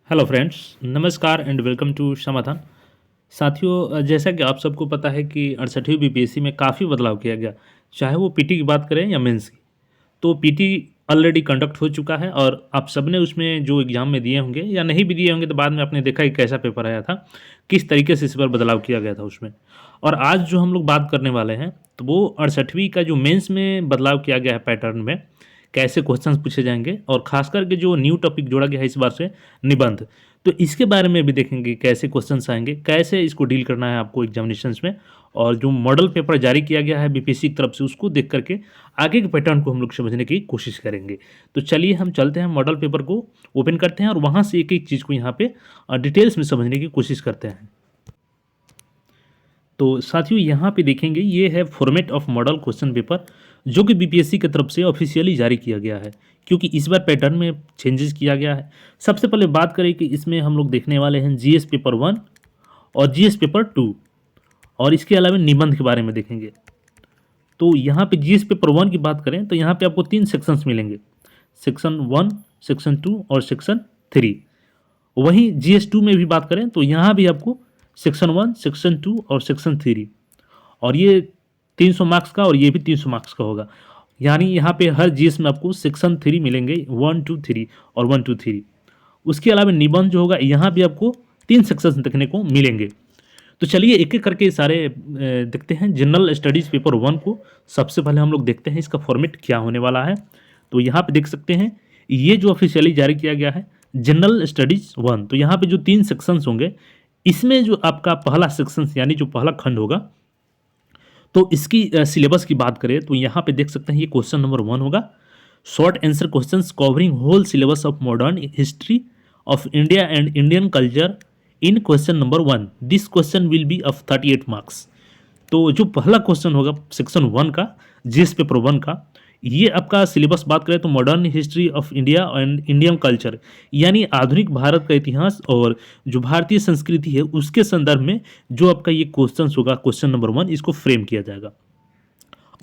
Hello friends, नमस्कार and welcome to समाधान। साथियों, जैसा कि आप सबको पता है कि 68वीं बीपीएससी में काफ़ी बदलाव किया गया, चाहे वो पीटी की बात करें या मेंस की। तो पीटी ऑलरेडी कंडक्ट हो चुका है और आप सबने उसमें जो एग्ज़ाम में दिए होंगे या नहीं भी दिए होंगे, तो बाद में आपने देखा कि कैसा पेपर आया था, किस तरीके से इस बार बदलाव किया गया था उसमें। और आज जो हम लोग बात करने वाले हैं, तो वो 68वीं का जो मेंस में बदलाव किया गया है पैटर्न में, कैसे क्वेश्चंस पूछे जाएँगे और ख़ास करके जो न्यू टॉपिक जोड़ा गया है इस बार से, निबंध। तो इसके बारे में भी देखेंगे कैसे क्वेश्चंस आएँगे, कैसे इसको डील करना है आपको एग्जामिनेशंस में, और जो मॉडल पेपर जारी किया गया है बीपीएससी की तरफ से, उसको देख करके आगे के पैटर्न को हम लोग समझने की कोशिश करेंगे। तो चलिए हम चलते हैं, मॉडल पेपर को ओपन करते हैं और वहाँ से एक-एक चीज़ को यहाँ पे डिटेल्स में समझने की कोशिश करते हैं। तो साथियों, यहाँ पे देखेंगे ये है format of model question paper, जो कि बीपीएससी की तरफ से ऑफिशियली जारी किया गया है, क्योंकि इस बार पैटर्न में चेंजेस किया गया है। सबसे पहले बात करें कि इसमें हम लोग देखने वाले हैं जीएस पेपर 1 और जीएस पेपर 2, और इसके अलावा निबंध के बारे में देखेंगे। तो यहाँ पे जीएस पेपर 1 की बात करें तो यहाँ पे आपको 3 सेक्शंस मिलेंगे, सेक्शन 1, सेक्शन 2 और सेक्शन 3। वहीं जीएस 2 में भी बात करें तो यहाँ भी आपको सेक्शन 1, सेक्शन 2 और सेक्शन 3, और ये 300 मार्क्स का और ये भी 300 मार्क्स का होगा। यानी यहाँ पे हर जीएस में आपको सेक्शन 3 मिलेंगे, 1, 2, 3 और 1, 2, 3। उसके अलावा निबंध जो होगा, यहाँ भी आपको 3 सेक्शंस देखने को मिलेंगे। तो चलिए एक-एक करके सारे देखते हैं। जनरल स्टडीज़ पेपर 1 को सबसे पहले हम लोग देखते हैं इसका फॉर्मेट क्या होने वाला है। तो यहाँ पे देख सकते हैं, ये जो ऑफिशियली जारी किया गया है जनरल स्टडीज़ 1, तो यहाँ पे जो 3 सेक्शंस होंगे, इसमें जो आपका पहला सेक्शन यानी जो पहला खंड होगा, तो इसकी सिलेबस की बात करें तो यहाँ पे देख सकते हैं ये क्वेश्चन नंबर 1 होगा। Short answer questions covering whole syllabus of modern history of India and Indian culture in question number 1। This question will be of 38 marks. तो जो पहला क्वेश्चन होगा सेक्शन 1 का, जीएस पेपर 1 का, ये आपका सिलेबस बात करें तो modern history of India and Indian culture, यानी आधुनिक भारत का इतिहास और जो भारतीय संस्कृति है उसके संदर्भ में जो आपका ये क्वेश्चन होगा, क्वेश्चन नंबर 1, इसको फ्रेम किया जाएगा।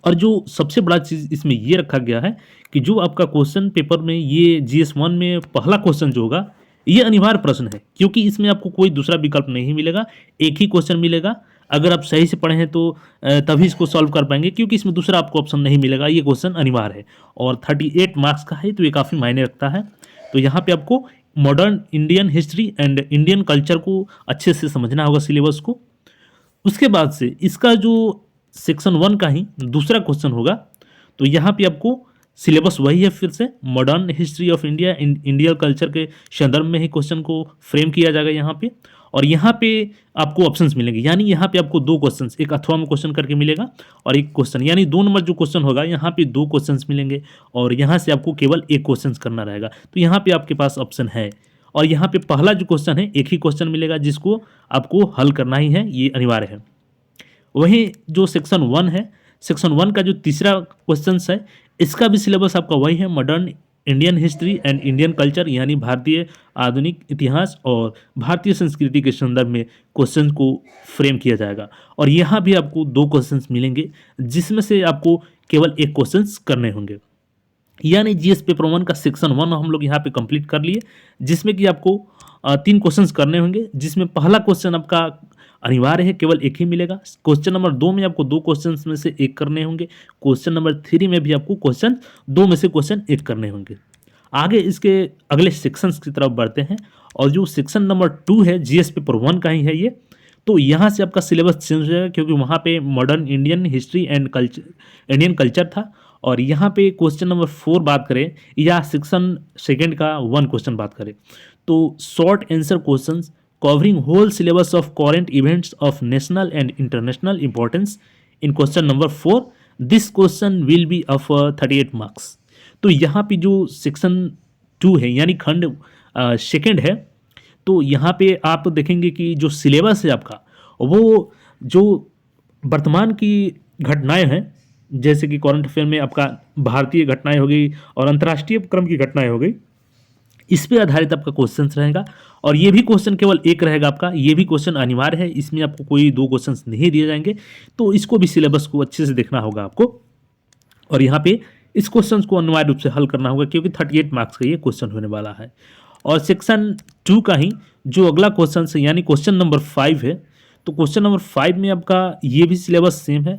और जो सबसे बड़ा चीज़ इसमें ये रखा गया है कि जो आपका क्वेश्चन पेपर में ये जीएस 1 में पहला क्वेश्चन जो होगा, ये अनिवार्य प्रश्न है, क्योंकि इसमें आपको कोई दूसरा विकल्प नहीं मिलेगा, एक ही क्वेश्चन मिलेगा। अगर आप सही से पढ़े हैं तो तभी इसको सॉल्व कर पाएंगे, क्योंकि इसमें दूसरा आपको ऑप्शन नहीं मिलेगा, ये क्वेश्चन अनिवार्य है और 38 मार्क्स का है, तो ये काफ़ी मायने रखता है। तो यहाँ पे आपको modern Indian history and Indian culture को अच्छे से समझना होगा, सिलेबस को। उसके बाद से इसका जो सेक्शन 1 का ही दूसरा क्वेश्चन होगा, तो यहाँ पे आपको सिलेबस वही है, फिर से modern history of India Indian culture के संदर्भ में ही क्वेश्चन को फ्रेम किया जाएगा यहाँ पे। और यहाँ पे आपको ऑप्शंस मिलेंगे, यानी यहाँ पे आपको 2 क्वेश्चंस, एक अथवा में क्वेश्चन करके मिलेगा और एक क्वेश्चन, यानी 2 नंबर जो क्वेश्चन होगा यहाँ पे 2 क्वेश्चंस मिलेंगे और यहाँ से आपको केवल एक क्वेश्चन करना रहेगा। तो यहाँ पे आपके पास ऑप्शन है, और यहाँ पे पहला जो क्वेश्चन है एक ही क्वेश्चन मिलेगा, जिसको आपको हल करना ही है, ये अनिवार्य है। वहीं जो सेक्शन 1 है, सेक्शन 1 का जो तीसरा क्वेश्चन है, इसका भी सिलेबस आपका वही है, modern Indian history and Indian culture, यानी भारतीय आधुनिक इतिहास और भारतीय संस्कृति के संदर्भ में क्वेश्चन को फ्रेम किया जाएगा। और यहाँ भी आपको 2 क्वेश्चंस मिलेंगे, जिसमें से आपको केवल एक क्वेश्चंस करने होंगे। यानी जीएस पेपर 1 का सेक्शन 1 हम लोग यहाँ पे कंप्लीट कर लिए, जिसमें कि आपको 3 क्वेश्चंस करने होंगे, जिसमें पहला क्वेश्चन आपका अनिवार्य है, केवल एक ही मिलेगा। क्वेश्चन नंबर 2 में आपको 2 क्वेश्चंस में से एक करने होंगे। क्वेश्चन नंबर 3 में भी आपको क्वेश्चन 2 में से क्वेश्चन एक करने होंगे। आगे इसके अगले सेक्शंस की तरफ बढ़ते हैं, और जो सेक्शन नंबर 2 है, जीएस पेपर 1 का ही है ये। तो यहाँ से आपका सिलेबस चेंज हो जाएगा, क्योंकि वहाँ पे modern Indian history and culture, Indian culture था, और यहाँ पे क्वेश्चन नंबर 4 बात करें या सेक्शन 2 का 1 क्वेश्चन बात करें, तो short answer questions covering whole syllabus of current events of national and international importance in question number 4. This question will be of 38 marks. तो यहाँ पे जो सेक्शन 2 है, यानी खंड 2 है, तो यहाँ पे आप देखेंगे कि जो सिलेबस है आपका, वो जो वर्तमान की घटनाएं हैं, जैसे कि करंट अफेयर में आपका भारतीय घटनाएं हो गई और अंतर्राष्ट्रीय क्रम की घटनाएं हो गई, इस पे आधारित आपका क्वेश्चन रहेगा। और ये भी क्वेश्चन केवल एक रहेगा आपका, ये भी क्वेश्चन अनिवार्य है, इसमें आपको कोई 2 क्वेश्चन नहीं दिए जाएंगे। तो इसको भी सिलेबस को अच्छे से देखना होगा आपको, और यहाँ पे इस क्वेश्चन को अनिवार्य रूप से हल करना होगा, क्योंकि 38 मार्क्स का ये क्वेश्चन होने वाला है। और सेक्शन टू का ही जो अगला क्वेश्चन है यानी क्वेश्चन नंबर 5 है, तो क्वेश्चन नंबर 5 में आपका ये भी सिलेबस सेम है,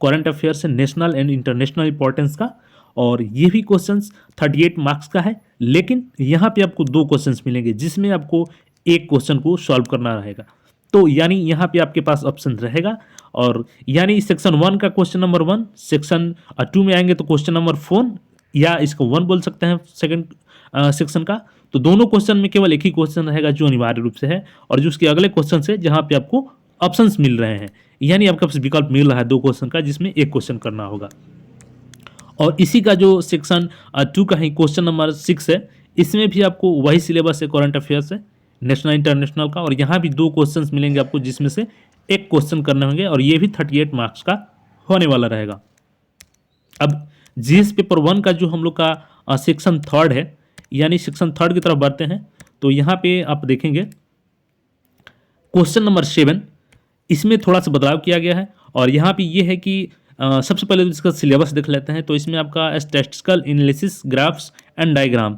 करंट अफेयर्स है नेशनल एंड इंटरनेशनल इंपॉर्टेंस का, और ये भी क्वेश्चंस 38 मार्क्स का है। लेकिन यहाँ पे आपको 2 क्वेश्चंस मिलेंगे जिसमें आपको एक क्वेश्चन को सॉल्व करना रहेगा। तो यानी यहाँ पे आपके पास ऑप्शन रहेगा, और यानी सेक्शन 1 का क्वेश्चन नंबर 1, सेक्शन 2 में आएंगे तो क्वेश्चन नंबर 4 या इसको 1 बोल सकते हैं सेकंड सेक्शन का। तो दोनों क्वेश्चन में केवल एक ही क्वेश्चन रहेगा जो अनिवार्य रूप से है, और जो उसके अगले क्वेश्चन से जहाँ पे आपको ऑप्शंस मिल रहे हैं, यानी आपके पास विकल्प मिल रहा है 2 क्वेश्चन का जिसमें एक क्वेश्चन करना होगा। और इसी का जो सेक्शन 2 का ही क्वेश्चन नंबर 6 है, इसमें भी आपको वही सिलेबस है, करंट अफेयर्स है नेशनल इंटरनेशनल का, और यहाँ भी 2 क्वेश्चंस मिलेंगे आपको जिसमें से एक क्वेश्चन करने होंगे, और ये भी 38 मार्क्स का होने वाला रहेगा। अब जीएस पेपर 1 का जो हम लोग का सेक्शन 3 है, यानी सेक्शन 3 की तरफ बढ़ते हैं, तो यहाँ पे आप देखेंगे क्वेश्चन नंबर 7, इसमें थोड़ा सा बदलाव किया गया है, और यहाँ पे ये है कि सबसे पहले तो इसका सिलेबस देख लेते हैं। तो इसमें आपका statistical analysis, graphs and diagram,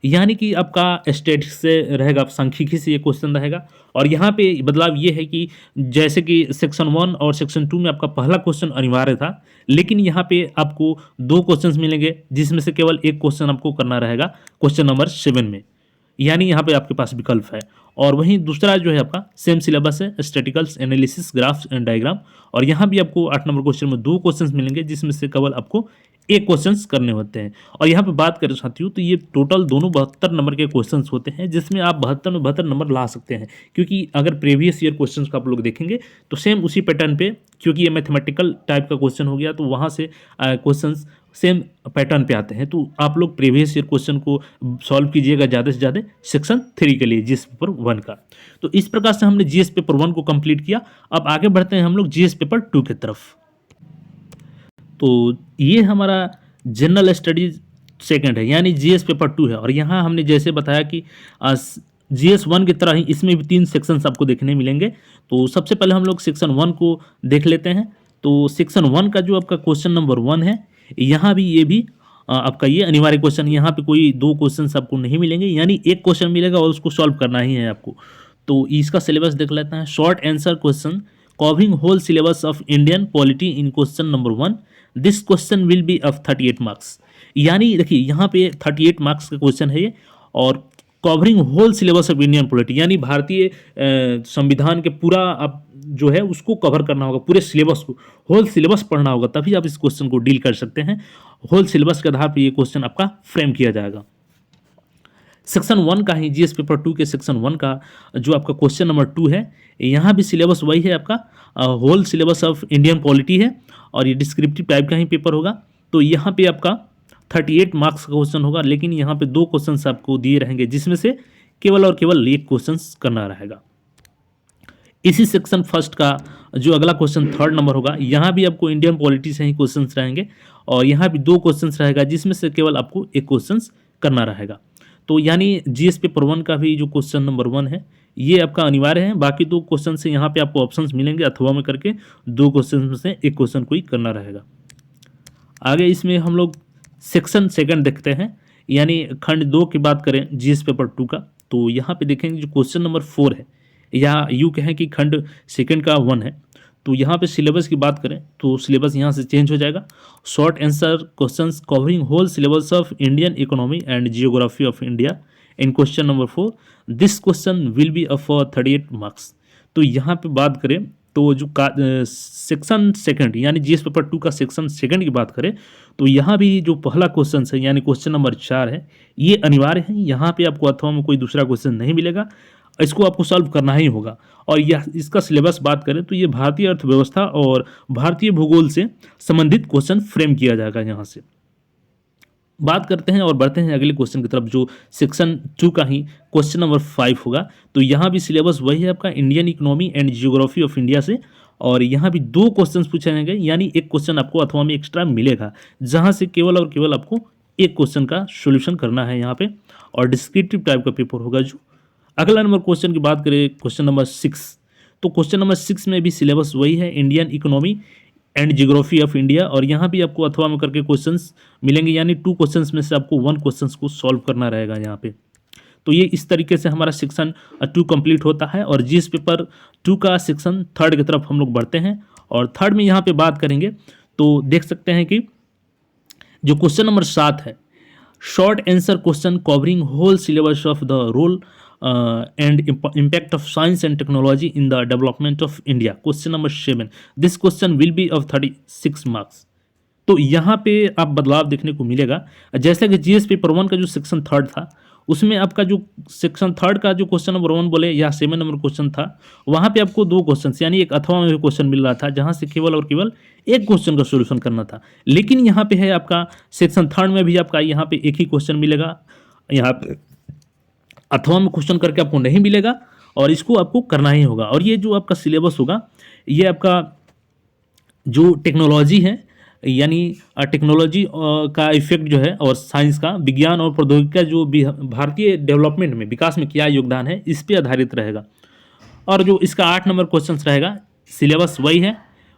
यानी कि आपका स्टैटिक्स से रहेगा, सांख्यिकी से ये क्वेश्चन रहेगा। और यहाँ पे बदलाव ये है कि जैसे कि सेक्शन 1 और सेक्शन 2 में आपका पहला क्वेश्चन अनिवार्य था, लेकिन यहाँ पे आपको 2 क्वेश्चंस मिलेंगे जिसमें से केवल एक क्वेश्चन आपको करना रहेगा क्वेश्चन नंबर 7 में, यानी यहाँ पे आपके पास विकल्प है। और वहीं दूसरा जो है आपका सेम सिलेबस है, स्टैटिकल्स एनालिसिस, ग्राफ्स एंड डायग्राम, और यहाँ भी आपको 8 नंबर क्वेश्चन में 2 क्वेश्चंस मिलेंगे जिसमें से केवल आपको एक क्वेश्चंस करने होते हैं। और यहाँ पे बात करें साथियों तो ये टोटल दोनों 72 नंबर के क्वेश्चंस होते हैं, जिसमें आप 72 में 72 नंबर ला सकते हैं, क्योंकि अगर प्रीवियस ईयर क्वेश्चंस को आप लोग देखेंगे तो सेम उसी पैटर्न पे, क्योंकि ये मैथमेटिकल टाइप का क्वेश्चन हो गया तो वहाँ से क्वेश्चंस सेम पैटर्न पे आते हैं। तो आप लोग प्रीवियस ईयर क्वेश्चन को सॉल्व कीजिएगा ज़्यादा से ज़्यादा सेक्शन 3 के लिए, जीएस पेपर 1 का। तो इस प्रकार से हमने जीएस पेपर 1 को कंप्लीट किया। अब आगे बढ़ते हैं हम लोग जीएस पेपर 2 की तरफ। तो ये हमारा जनरल स्टडीज सेकंड है, यानी जीएस पेपर 2 है, और यहाँ हमने जैसे बताया कि जीएस 1 की तरह ही इसमें भी 3 सेक्शंस आपको देखने मिलेंगे। तो सबसे पहले हम लोग सेक्शन 1 को देख लेते हैं। तो सेक्शन 1 का जो आपका क्वेश्चन नंबर 1 है, यहाँ भी ये भी आपका ये अनिवार्य क्वेश्चन, यहाँ पे कोई 2 क्वेश्चन आपको नहीं मिलेंगे, यानी एक क्वेश्चन मिलेगा और उसको सॉल्व करना ही है आपको। तो इसका सिलेबस देख लेते हैं। Short answer question covering whole syllabus of Indian polity in question number 1, this question will be of 38 marks. यानी देखिए यहाँ पे 38 मार्क्स का क्वेश्चन है ये, और covering whole syllabus of Indian polity, यानी भारतीय संविधान के पूरा आप जो है उसको कवर करना होगा, पूरे सिलेबस को, होल सिलेबस पढ़ना होगा, तभी आप इस क्वेश्चन को डील कर सकते हैं। होल सिलेबस के आधार पर ये क्वेश्चन आपका फ्रेम किया जाएगा। सेक्शन 1 का ही जीएस पेपर 2 के सेक्शन 1 का जो आपका क्वेश्चन नंबर 2 है, यहाँ भी सिलेबस वही है आपका, whole syllabus of Indian polity है, और ये डिस्क्रिप्टिव टाइप का ही पेपर होगा। तो यहाँ पे आपका 38 मार्क्स का क्वेश्चन होगा, लेकिन यहाँ पे 2 क्वेश्चंस आपको दिए रहेंगे जिसमें से केवल और केवल एक क्वेश्चन करना रहेगा। इसी सेक्शन फर्स्ट का जो अगला क्वेश्चन 3rd नंबर होगा, यहाँ भी आपको इंडियन पॉलिटी से ही क्वेश्चन रहेंगे, और यहाँ भी 2 क्वेश्चन रहेगा जिसमें से केवल आपको एक क्वेश्चन करना रहेगा। तो यानी जीएस पेपर 1 का भी जो क्वेश्चन नंबर 1 है ये आपका अनिवार्य है, बाकी 2 क्वेश्चन से यहाँ पे आपको ऑप्शंस मिलेंगे अथवा में करके 2 क्वेश्चन में से एक क्वेश्चन को ही करना रहेगा। आगे इसमें हम लोग सेक्शन 2 देखते हैं, यानी खंड 2 की बात करें जीएस पेपर 2 का, तो यहाँ पे देखेंगे जो क्वेश्चन नंबर 4 है, या यूँ कहें कि खंड 2 का 1 है। तो यहाँ पे सिलेबस की बात करें तो सिलेबस यहाँ से चेंज हो जाएगा। Short answer questions covering whole syllabus of Indian economy and geography of India in question number 4, this question will be of 38 marks. तो यहाँ पे बात करें तो जो सेक्शन 2 यानी जीएस पेपर 2 का सेक्शन 2 की बात करें तो यहाँ भी जो पहला क्वेश्चन है यानी क्वेश्चन नंबर 4 है ये अनिवार्य है। यहाँ पे आपको अथवा में कोई दूसरा क्वेश्चन नहीं मिलेगा, इसको आपको सॉल्व करना ही होगा। और यह इसका सिलेबस बात करें तो ये भारतीय अर्थव्यवस्था और भारतीय भूगोल से संबंधित क्वेश्चन फ्रेम किया जाएगा। यहाँ से बात करते हैं और बढ़ते हैं अगले क्वेश्चन की तरफ जो सेक्शन 2 का ही क्वेश्चन नंबर 5 होगा। तो यहाँ भी सिलेबस वही है आपका Indian economy and geography of India से, और यहाँ भी 2 क्वेश्चन पूछे जाएंगे, यानी एक क्वेश्चन आपको अथवा में एक्स्ट्रा मिलेगा जहाँ से केवल और केवल आपको एक क्वेश्चन का सोल्यूशन करना है यहाँ पे, और डिस्क्रिप्टिव टाइप का पेपर होगा। जो अगला नंबर क्वेश्चन की बात करें क्वेश्चन नंबर 6, तो क्वेश्चन नंबर 6 में भी सिलेबस वही है Indian economy and geography of India, और यहाँ भी आपको अथवा में करके क्वेश्चंस मिलेंगे, यानी 2 क्वेश्चंस में से आपको 1 क्वेश्चंस को सॉल्व करना रहेगा यहाँ पे। तो ये इस तरीके से हमारा सेक्शन 2 कंप्लीट होता है और जीएस पेपर 2 का सेक्शन 3 की तरफ हम लोग बढ़ते हैं। और थर्ड में यहाँ पे बात करेंगे तो देख सकते हैं कि जो क्वेश्चन नंबर 7 है, short answer question covering whole syllabus of the role and impact of science and technology in the development of India, question number 7। This question will be of 36 marks. तो यहाँ पे आप बदलाव देखने को मिलेगा। जैसे कि जीएस पेपर 1 का जो सेक्शन 3 था, उसमें आपका जो सेक्शन 3 का जो क्वेश्चन नंबर 1 बोले या 7 नंबर क्वेश्चन था, वहाँ पे आपको 2 क्वेश्चन यानी एक अथवा में भी क्वेश्चन मिल रहा था, जहाँ से केवल और केवल एक क्वेश्चन का सोल्यूशन करना था। लेकिन यहाँ पे है आपका सेक्शन 3 में भी आपका यहाँ पे एक ही क्वेश्चन मिलेगा, यहाँ पे अथवा में क्वेश्चन करके आपको नहीं मिलेगा और इसको आपको करना ही होगा। और ये जो आपका सिलेबस होगा, ये आपका जो टेक्नोलॉजी है, यानी टेक्नोलॉजी का इफेक्ट जो है और साइंस का, विज्ञान और प्रौद्योगिकी का जो भारतीय डेवलपमेंट में, विकास में क्या योगदान है, इस पे आधारित रहेगा। और जो इसका 8 नंबर क्वेश्चन रहेगा, सिलेबस वही है,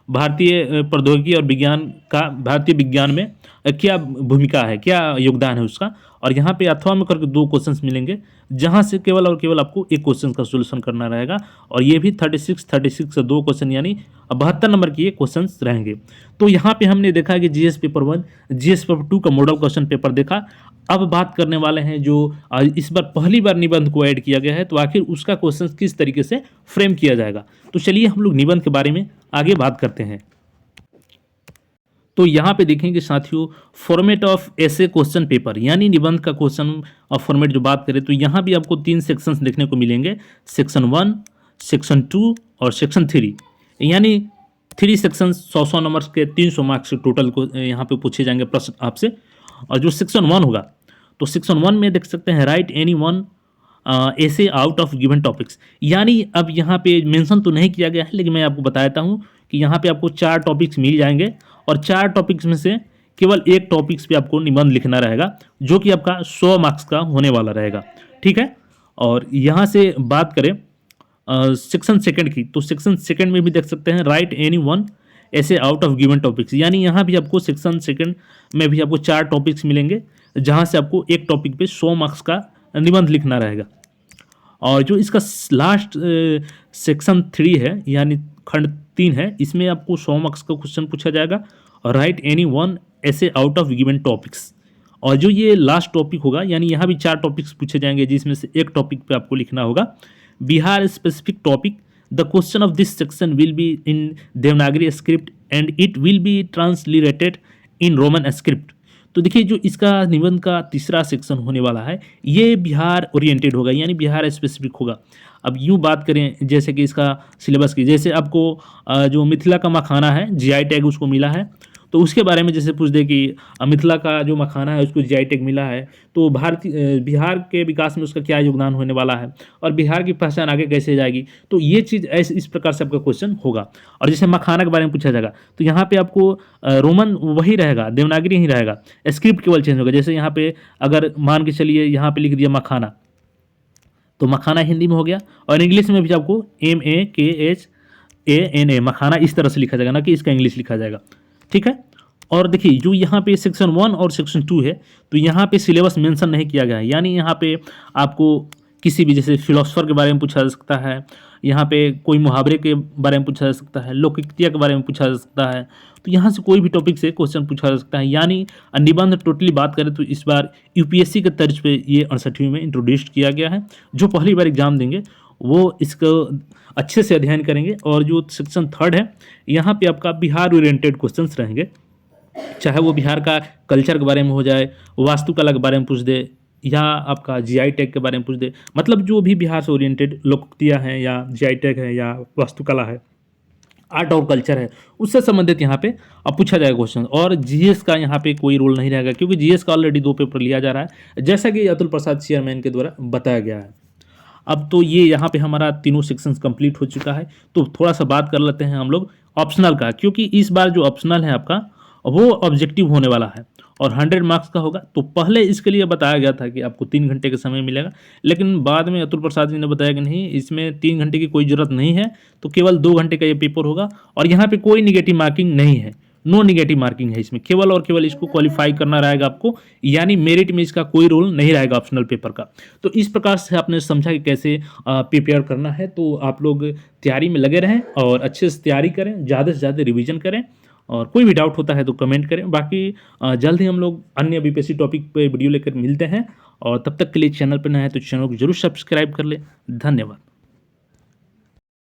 भारतीय प्रौद्योगिकी और विज्ञान का, भारतीय विज्ञान में क्या भूमिका है, क्या योगदान है उसका। और यहाँ पे अथवा में करके 2 क्वेश्चंस मिलेंगे, जहाँ से केवल और केवल आपको एक क्वेश्चन का सोल्यूशन करना रहेगा। और ये भी 36 से 2 क्वेश्चन यानी 72 नंबर के ये क्वेश्चंस रहेंगे। तो यहाँ पे हमने देखा कि जीएस पेपर 1, जीएस पेपर 2 का मॉडल क्वेश्चन पेपर देखा। अब बात करने वाले हैं जो इस बार पहली बार निबंध को ऐड किया गया है, तो आखिर उसका क्वेश्चन किस तरीके से फ्रेम किया जाएगा। तो चलिए हम लोग निबंध के बारे में आगे बात करते हैं। तो यहाँ पे देखेंगे साथियों, फॉर्मेट ऑफ ऐसे क्वेश्चन पेपर यानी निबंध का क्वेश्चन फॉर्मेट जो बात करें, तो यहाँ भी आपको 3 सेक्शंस देखने को मिलेंगे, सेक्शन 1, सेक्शन 2 और सेक्शन 3। यानी 3 सेक्शन 100 नंबर के 300 मार्क्स टोटल को यहाँ पे पूछे जाएंगे प्रश्न आपसे। और जो सेक्शन 1 होगा, तो सेक्शन 1 में देख सकते हैं, राइट एनी वन ऐसे आउट ऑफ गिवन टॉपिक्स। यानी अब यहाँ पे मेंशन तो नहीं किया गया है, लेकिन मैं आपको बताता हूँ कि यहाँ पे आपको 4 टॉपिक्स मिल जाएंगे और 4 टॉपिक्स में से केवल एक टॉपिक्स पे आपको निबंध लिखना रहेगा, जो कि आपका 100 मार्क्स का होने वाला रहेगा। ठीक है। और यहाँ से बात करें सेक्शन 2 की, तो सेक्शन 2 में भी देख सकते हैं, राइट एनी वन ऐसे आउट ऑफ गिवन टॉपिक्स। यानी यहाँ भी आपको सेक्शन 2 में भी आपको 4 टॉपिक्स मिलेंगे, जहाँ से आपको एक टॉपिक पे 100 मार्क्स का निबंध लिखना रहेगा। और जो इसका लास्ट सेक्शन 3 है, यानी खंड 3 है, इसमें आपको 100 मार्क्स का क्वेश्चन पूछा जाएगा, और राइट एनी वन ऐसे आउट ऑफ गिवन टॉपिक्स। और जो ये लास्ट टॉपिक होगा, यानी यहाँ भी 4 टॉपिक्स पूछे जाएंगे, जिसमें से एक टॉपिक पे आपको लिखना होगा Bihar specific topic. The question of this section will be in Devanagari script and it will be transliterated in Roman script. तो देखिए, जो इसका निबंध का तीसरा सेक्शन होने वाला है, ये बिहार ओरिएंटेड होगा, यानी बिहार स्पेसिफिक होगा। अब यूँ बात करें जैसे कि इसका सिलेबस की, जैसे आपको जो मिथिला का मखाना है, जीआई टैग उसको मिला है, तो उसके बारे में जैसे पूछ दे कि मिथिला का जो मखाना है उसको जीआई टैग मिला है, तो बिहार के विकास में उसका क्या योगदान होने वाला है और बिहार की पहचान आगे कैसे जाएगी। तो ये चीज़ ऐसे इस प्रकार से आपका क्वेश्चन होगा। और जैसे मखाना के बारे में पूछा जाएगा, तो यहाँ पे आपको रोमन वही रहेगा, देवनागरी ही रहेगा, स्क्रिप्ट केवल चेंज होगा। जैसे यहाँ पे अगर मान के चलिए यहाँ पे लिख दिया मखाना, तो मखाना हिंदी में हो गया, और इंग्लिश में भी आपको MAKHANA मखाना इस तरह से लिखा जाएगा, ना कि इसका इंग्लिश लिखा जाएगा। ठीक है। और देखिए, जो यहाँ पे सेक्शन 1 और सेक्शन 2 है, तो यहाँ पे सिलेबस मेंशन नहीं किया गया है। यानी यहाँ पे आपको किसी भी, जैसे फिलोसफर के बारे में पूछा जा सकता है, यहाँ पे कोई मुहावरे के बारे में पूछा जा सकता है, लोकोक्तियाँ के बारे में पूछा जा सकता है, तो यहाँ से कोई भी टॉपिक से क्वेश्चन पूछा जा सकता है। यानी निबंध टोटली बात करें तो इस बार यूपीएससी के तर्ज पे ये 68वीं में इंट्रोड्यूस किया गया है। जो पहली बार एग्जाम देंगे वो इसको अच्छे से अध्ययन करेंगे। और जो सेक्शन 3 है, यहाँ पे आपका बिहार ओरिएंटेड क्वेश्चंस रहेंगे, चाहे वो बिहार का कल्चर के बारे में हो जाए, वास्तुकला के बारे में पूछ दे, या आपका जीआई टैग के बारे में पूछ दे, मतलब जो भी बिहार से ओरिएंटेड लोकोक्तियाँ हैं या जीआई टैग है या वास्तुकला है, आर्ट और कल्चर है, उससे संबंधित यहाँ पे अब पूछा जाएगा क्वेश्चन। और जीएस का यहाँ पे कोई रोल नहीं रहेगा, क्योंकि जीएस का ऑलरेडी 2 पेपर लिया जा रहा है, जैसा कि अतुल प्रसाद चेयरमैन के द्वारा बताया गया है। अब तो ये यहाँ पे हमारा तीनों सेक्शंस कंप्लीट हो चुका है। तो थोड़ा सा बात कर लेते हैं हम लोग ऑप्शनल का, क्योंकि इस बार जो ऑप्शनल है आपका वो ऑब्जेक्टिव होने वाला है और 100 मार्क्स का होगा। तो पहले इसके लिए बताया गया था कि आपको 3 घंटे का समय मिलेगा, लेकिन बाद में अतुल प्रसाद जी ने बताया कि नहीं, इसमें 3 घंटे की कोई ज़रूरत नहीं है, तो केवल 2 घंटे का ये पेपर होगा। और यहाँ पे कोई निगेटिव मार्किंग नहीं है, नो नेगेटिव मार्किंग है इसमें, केवल और केवल इसको क्वालिफाई करना रहेगा आपको, यानी मेरिट में इसका कोई रोल नहीं रहेगा ऑप्शनल पेपर का। तो इस प्रकार से आपने समझा कि कैसे प्रिपेयर करना है। तो आप लोग तैयारी में लगे रहें और अच्छे से तैयारी करें, ज़्यादा से ज़्यादा रिवीजन करें, और कोई भी डाउट होता है तो कमेंट करें। बाकी जल्द ही हम लोग अन्य बीपीएससी टॉपिक पे वीडियो लेकर मिलते हैं, और तब तक के लिए चैनल पर नया है तो चैनल को जरूर सब्सक्राइब कर ले। धन्यवाद।